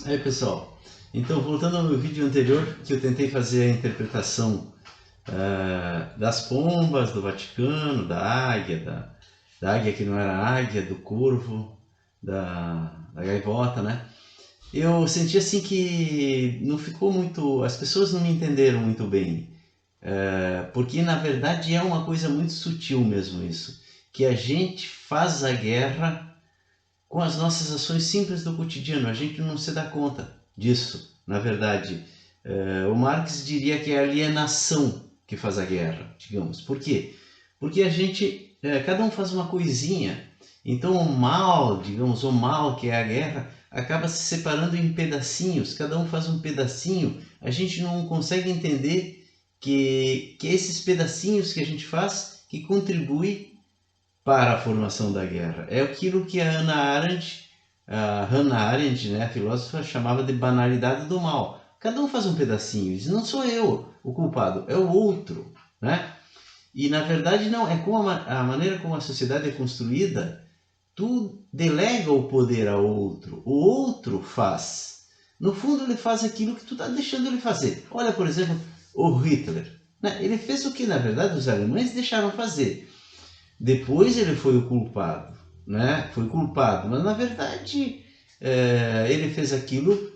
Aí pessoal, então voltando ao meu vídeo anterior, que eu tentei fazer a interpretação das pombas do Vaticano, da águia, da águia que não era águia, do corvo, da gaivota, né? Eu senti assim que não ficou muito, as pessoas não me entenderam muito bem, porque na verdade é uma coisa muito sutil mesmo isso, que a gente faz a guerra com as nossas ações simples do cotidiano. A gente não se dá conta disso. Na verdade, o Marx diria que é a alienação que faz a guerra, digamos. Por quê? Porque a gente, cada um faz uma coisinha. Então o mal, digamos, o mal que é a guerra, acaba se separando em pedacinhos. Cada um faz um pedacinho. A gente não consegue entender que esses pedacinhos que a gente faz que contribuem para a formação da guerra. É aquilo que a Hannah Arendt, né, a filósofa, chamava de banalidade do mal. Cada um faz um pedacinho. Diz, não sou eu o culpado, é o outro, né? E na verdade não, é como a maneira como a sociedade é construída, tu delega o poder ao outro, o outro faz. No fundo ele faz aquilo que tu está deixando ele fazer. Olha, por exemplo, o Hitler, né? Ele fez o que na verdade os alemães deixaram fazer. Depois ele foi o culpado, né? Foi culpado, mas na verdade ele fez aquilo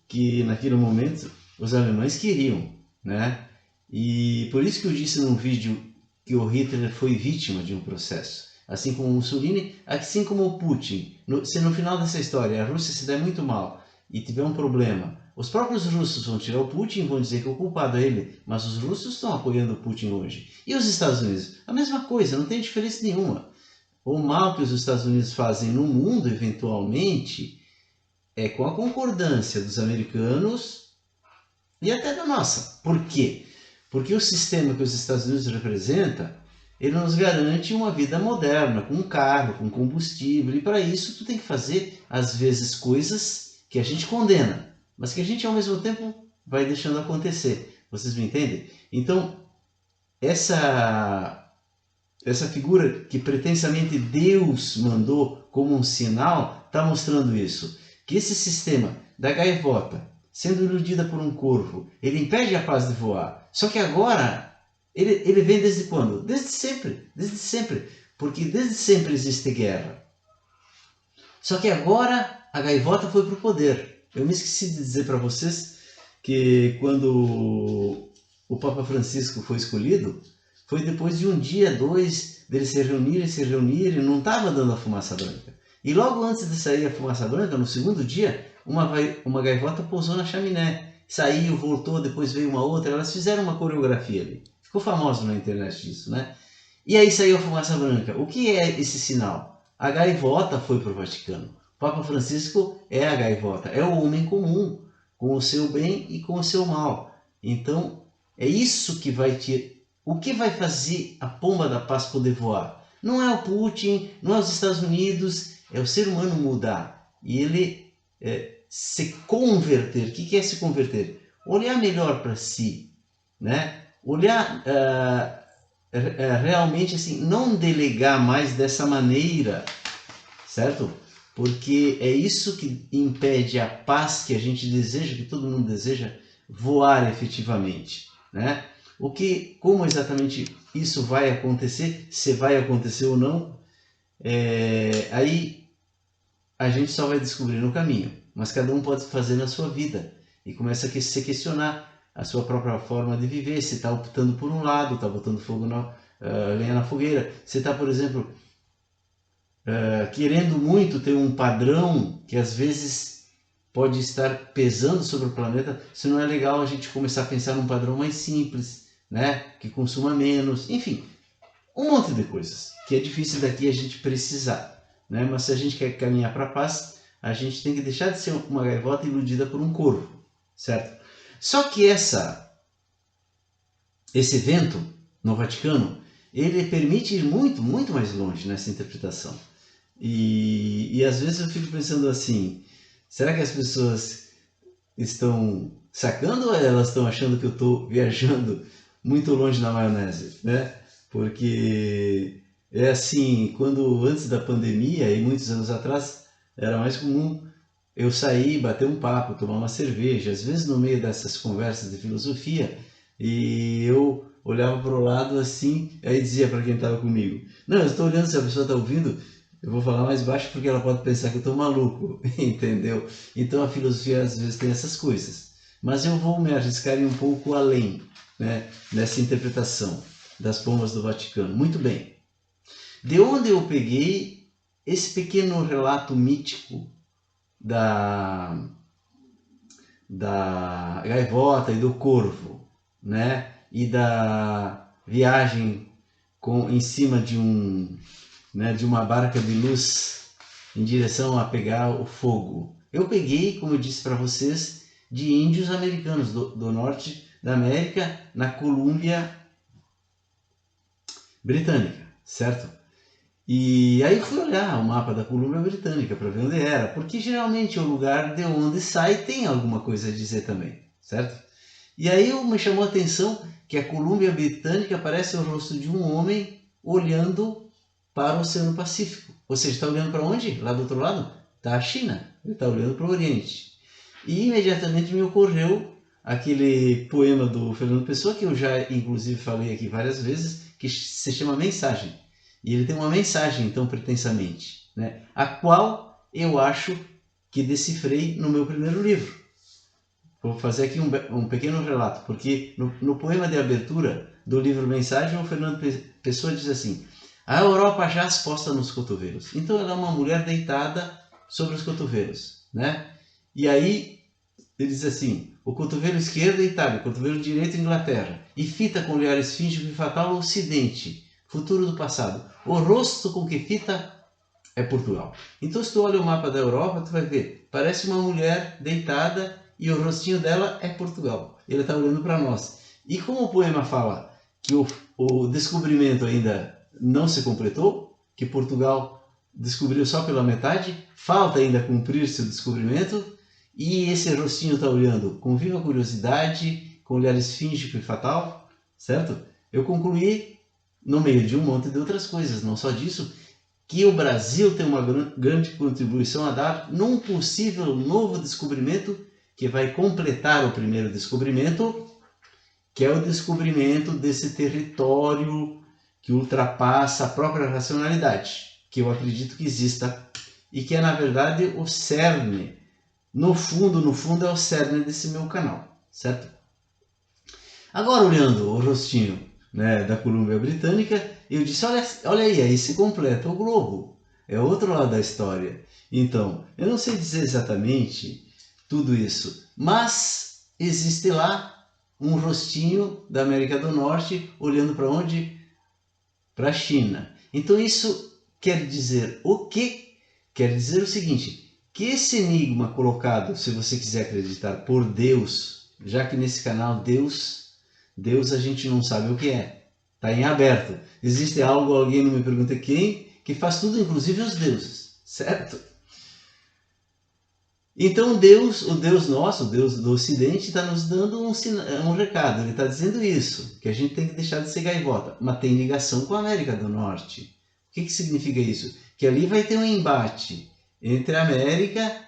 que naquele momento os alemães queriam, né? E por isso que eu disse num vídeo que o Hitler foi vítima de um processo, assim como o Mussolini, assim como o Putin. Se no final dessa história a Rússia se der muito mal e tiver um problema, os próprios russos vão tirar o Putin e vão dizer que o culpado é ele, mas os russos estão apoiando o Putin hoje. E os Estados Unidos? A mesma coisa, não tem diferença nenhuma. O mal que os Estados Unidos fazem no mundo, eventualmente, é com a concordância dos americanos e até da nossa. Por quê? Porque o sistema que os Estados Unidos representa, ele nos garante uma vida moderna, com carro, com combustível, e para isso tu tem que fazer, às vezes, coisas que a gente condena, mas que a gente, ao mesmo tempo, vai deixando acontecer. Vocês me entendem? Então, essa figura que pretensamente Deus mandou como um sinal, está mostrando isso. Que esse sistema da gaivota, sendo iludida por um corvo, ele impede a paz de voar. Só que agora, ele vem desde quando? Desde sempre, desde sempre. Porque desde sempre existe guerra. Só que agora a gaivota foi para o poder. Eu me esqueci de dizer para vocês que quando o Papa Francisco foi escolhido, foi depois de um dia, dois, deles se reunirem, não estava dando a fumaça branca. E logo antes de sair a fumaça branca, no segundo dia, uma gaivota pousou na chaminé. Saiu, voltou, depois veio uma outra, elas fizeram uma coreografia ali. Ficou famoso na internet isso, né? E aí saiu a fumaça branca. O que é esse sinal? A gaivota foi para o Vaticano. O Papa Francisco é a gaivota, é o homem comum, com o seu bem e com o seu mal. Então, é isso que vai te... O que vai fazer a pomba da paz poder voar? Não é o Putin, não é os Estados Unidos, é o ser humano mudar. E ele se converter. O que é se converter? Olhar melhor para si, né? Olhar realmente assim, não delegar mais dessa maneira, certo? Porque é isso que impede a paz que a gente deseja, que todo mundo deseja, voar efetivamente, né? O que, como exatamente isso vai acontecer, se vai acontecer ou não, aí a gente só vai descobrir no caminho. Mas cada um pode fazer na sua vida e começa a se questionar a sua própria forma de viver, se está optando por um lado, está botando fogo lenha na fogueira, se está, por exemplo, querendo muito ter um padrão que às vezes pode estar pesando sobre o planeta, se não é legal a gente começar a pensar num padrão mais simples, né? Que consuma menos, enfim, um monte de coisas que é difícil daqui a gente precisar, né? Mas se a gente quer caminhar para a paz, a gente tem que deixar de ser uma gaivota iludida por um corvo, certo? Só que esse evento no Vaticano, ele permite ir muito, muito mais longe nessa interpretação. E às vezes eu fico pensando assim, será que as pessoas estão sacando ou elas estão achando que eu estou viajando muito longe na maionese, né? Porque é assim, quando antes da pandemia e muitos anos atrás era mais comum eu sair, bater um papo, tomar uma cerveja, às vezes no meio dessas conversas de filosofia, e eu olhava para o lado assim, aí dizia para quem estava comigo, não, eu estou olhando se a pessoa está ouvindo, eu vou falar mais baixo porque ela pode pensar que eu estou maluco, entendeu? Então a filosofia às vezes tem essas coisas, mas eu vou me arriscar um pouco além, né, nessa interpretação das pombas do Vaticano. Muito bem. De onde eu peguei esse pequeno relato mítico da gaivota e do corvo, né? E da viagem em cima de de uma barca de luz em direção a pegar o fogo. Eu peguei, como eu disse para vocês, de índios americanos do norte da América, na Colômbia Britânica, certo? E aí fui olhar o mapa da Colômbia Britânica para ver onde era, porque geralmente o lugar de onde sai tem alguma coisa a dizer também, certo? E aí me chamou a atenção que a Colômbia Britânica parece o rosto de um homem olhando para o Oceano Pacífico. Ou seja, está olhando para onde? Lá do outro lado? Está a China, ele está olhando para o Oriente. E imediatamente me ocorreu aquele poema do Fernando Pessoa, que eu já inclusive falei aqui várias vezes, que se chama Mensagem. E ele tem uma mensagem, então, pretensamente, né? A qual eu acho que decifrei no meu primeiro livro. Vou fazer aqui um pequeno relato, porque no poema de abertura do livro Mensagem, o Fernando Pessoa diz assim: a Europa jaz posta nos cotovelos. Então ela é uma mulher deitada sobre os cotovelos, né? E aí ele diz assim: o cotovelo esquerdo é Itália, o cotovelo direito é Inglaterra, e fita com olhar esfíngico e fatal o Ocidente, futuro do passado. O rosto com que fita é Portugal. Então se tu olha o mapa da Europa, tu vai ver, parece uma mulher deitada e o rostinho dela é Portugal. Ele está olhando para nós. E como o poema fala que o descobrimento ainda não se completou, que Portugal descobriu só pela metade, falta ainda cumprir-se o descobrimento, e esse rostinho está olhando com viva curiosidade, com olhar esfíngico e fatal, certo? Eu concluí, no meio de um monte de outras coisas, não só disso, que o Brasil tem uma grande contribuição a dar num possível novo descobrimento que vai completar o primeiro descobrimento, que é o descobrimento desse território que ultrapassa a própria racionalidade, que eu acredito que exista, e que é, na verdade, o cerne. No fundo é o cerne desse meu canal, certo? Agora, olhando o rostinho, né, da Colômbia Britânica, eu disse, olha aí se completa o globo. É outro lado da história. Então, eu não sei dizer exatamente tudo isso, mas existe lá um rostinho da América do Norte olhando para onde? Para a China. Então isso quer dizer o quê? Quer dizer o seguinte, que esse enigma colocado, se você quiser acreditar, por Deus, já que nesse canal Deus a gente não sabe o que é, está em aberto. Existe algo, alguém não me pergunta quem, que faz tudo, inclusive os deuses, certo? Então Deus, o Deus nosso, o Deus do Ocidente, está nos dando um recado. Ele está dizendo isso, que a gente tem que deixar de ser gaivota, mas tem ligação com a América do Norte. O que significa isso? Que ali vai ter um embate entre a América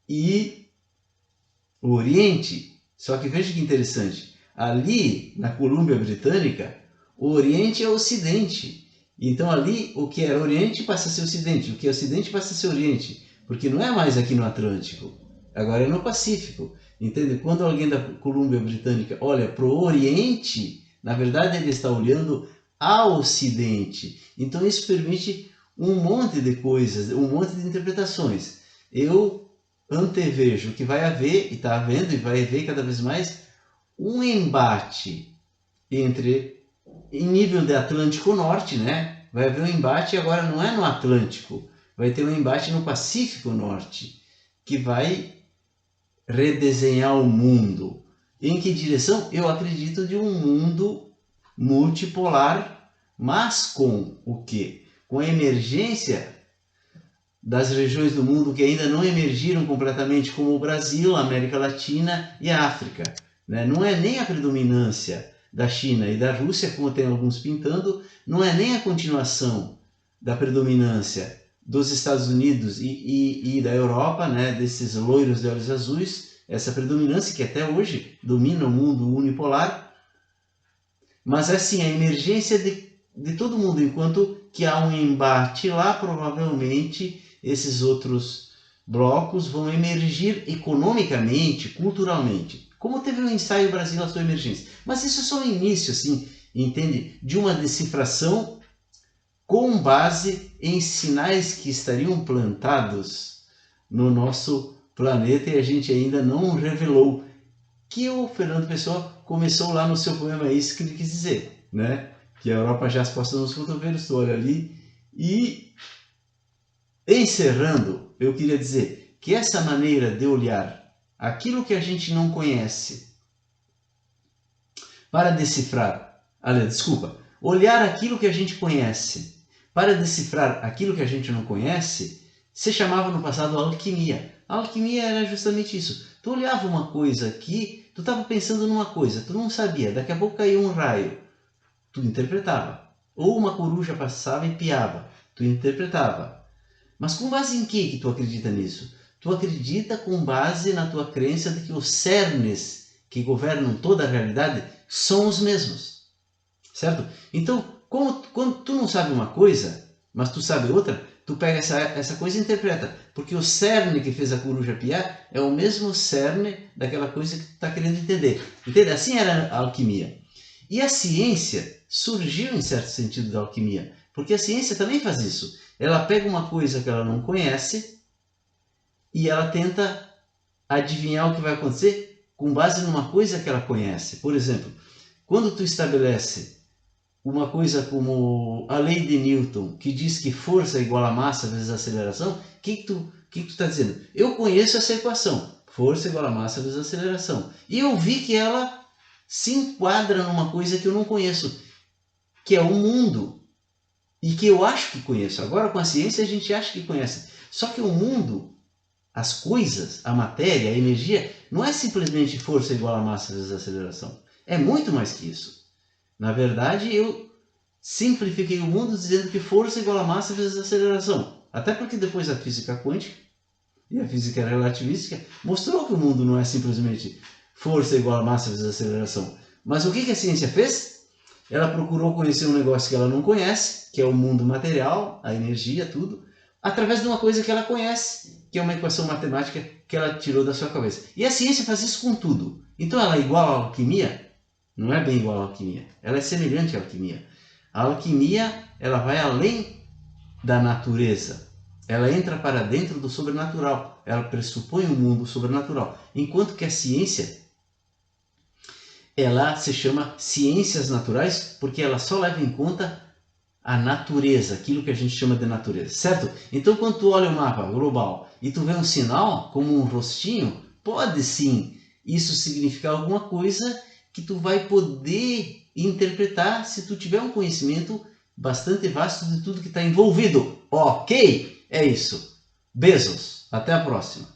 e o Oriente. Só que veja que interessante, ali na Colômbia Britânica, o Oriente é o Ocidente. Então ali o que era Oriente passa a ser Ocidente, o que é Ocidente passa a ser Oriente, porque não é mais aqui no Atlântico. Agora é no Pacífico, entende? Quando alguém da Colômbia Britânica olha para o Oriente, na verdade ele está olhando ao Ocidente. Então isso permite um monte de coisas, um monte de interpretações. Eu antevejo que vai haver, e está havendo, e vai haver cada vez mais, um embate entre, em nível de Atlântico Norte, né? Vai haver um embate agora não é no Atlântico, vai ter um embate no Pacífico Norte, que vai redesenhar o mundo. Em que direção? Eu acredito de um mundo multipolar, mas com o quê? Com a emergência das regiões do mundo que ainda não emergiram completamente, como o Brasil, a América Latina e a África. Não é nem a predominância da China e da Rússia, como tem alguns pintando, não é nem a continuação da predominância dos Estados Unidos e da Europa, né, desses loiros de olhos azuis, essa predominância que até hoje domina o mundo unipolar, mas assim, a emergência de todo mundo, enquanto que há um embate lá, provavelmente esses outros blocos vão emergir economicamente, culturalmente, como teve o ensaio Brasil, a sua emergência. Mas isso é só o início, assim, entende? De uma decifração com base em sinais que estariam plantados no nosso planeta e a gente ainda não revelou, que o Fernando Pessoa começou lá no seu poema Isso que ele quis dizer, né? Que a Europa já se posta nos cotovelos, tu olha ali. E encerrando, eu queria dizer que essa maneira de olhar aquilo que a gente não conhece para decifrar, olhar aquilo que a gente conhece para decifrar aquilo que a gente não conhece, se chamava no passado alquimia. A alquimia era justamente isso. Tu olhava uma coisa aqui, tu estava pensando numa coisa, tu não sabia, daqui a pouco caiu um raio, tu interpretava. Ou uma coruja passava e piava, tu interpretava. Mas com base em que tu acredita nisso? Tu acredita com base na tua crença de que os cernes que governam toda a realidade são os mesmos. Certo? Então, quando tu não sabe uma coisa, mas tu sabe outra, tu pega essa coisa e interpreta. Porque o cerne que fez a coruja piar é o mesmo cerne daquela coisa que tu está querendo entender. Entende? Assim era a alquimia. E a ciência surgiu em certo sentido da alquimia. Porque a ciência também faz isso. Ela pega uma coisa que ela não conhece e ela tenta adivinhar o que vai acontecer com base numa coisa que ela conhece. Por exemplo, quando tu estabelece uma coisa como a lei de Newton, que diz que força é igual a massa vezes aceleração, o que tu está dizendo? Eu conheço essa equação, força é igual a massa vezes aceleração. E eu vi que ela se enquadra numa coisa que eu não conheço, que é o mundo, e que eu acho que conheço. Agora com a ciência a gente acha que conhece. Só que o mundo, as coisas, a matéria, a energia, não é simplesmente força igual a massa vezes aceleração. É muito mais que isso. Na verdade, eu simplifiquei o mundo dizendo que força igual a massa vezes aceleração. Até porque depois a física quântica e a física relativística mostrou que o mundo não é simplesmente força igual a massa vezes aceleração. Mas o que a ciência fez? Ela procurou conhecer um negócio que ela não conhece, que é o mundo material, a energia, tudo, através de uma coisa que ela conhece, que é uma equação matemática que ela tirou da sua cabeça. E a ciência faz isso com tudo. Então ela é igual à alquimia? Não é bem igual à alquimia, ela é semelhante à alquimia. A alquimia, ela vai além da natureza, ela entra para dentro do sobrenatural, ela pressupõe um mundo sobrenatural. Enquanto que a ciência, ela se chama ciências naturais porque ela só leva em conta a natureza, aquilo que a gente chama de natureza, certo? Então quando tu olha o mapa global e tu vê um sinal, como um rostinho, pode sim isso significar alguma coisa que tu vai poder interpretar se tu tiver um conhecimento bastante vasto de tudo que está envolvido. Ok? É isso. Beijos. Até a próxima.